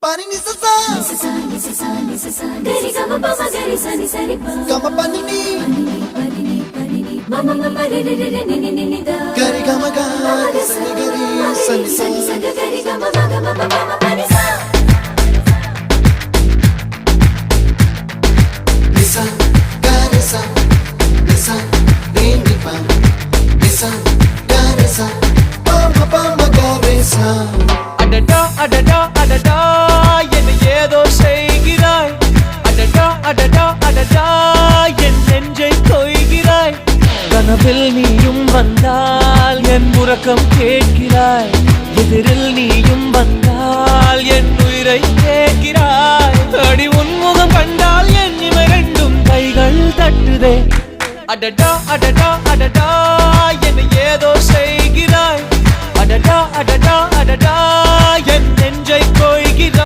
Pani ni sa sa gari gama pa ma gari sa ni sa ri pa gama pani ni mama mama re re re ni ni ni da gari gama ga sa ni gari sa ni sa gari gama ma gama mama pani sa nisa gari sa nisa re ni pa nisa gari sa pa ma gari sa அடடா அடடா அடடா என்ன ஏதோ செய்கிறாய் அடடா அடடா அடடா என் நெஞ்சை கொய்கிறாய் கனவில் நீயும் வந்தால் என் உறக்கம் கேட்கிறாய் எதிரில் நீயும் வந்தால் என் உயிரை கேட்கிறாய் அடி உன்முகம் கண்டால் என் இமை ரெண்டும் கைகள் தட்டுதே அடடா அடடா அடடா என்ன ஏதோ செய்கிறாய் அடடா அடடா அடடா என் நெஞ்சை கொய்கிறாய்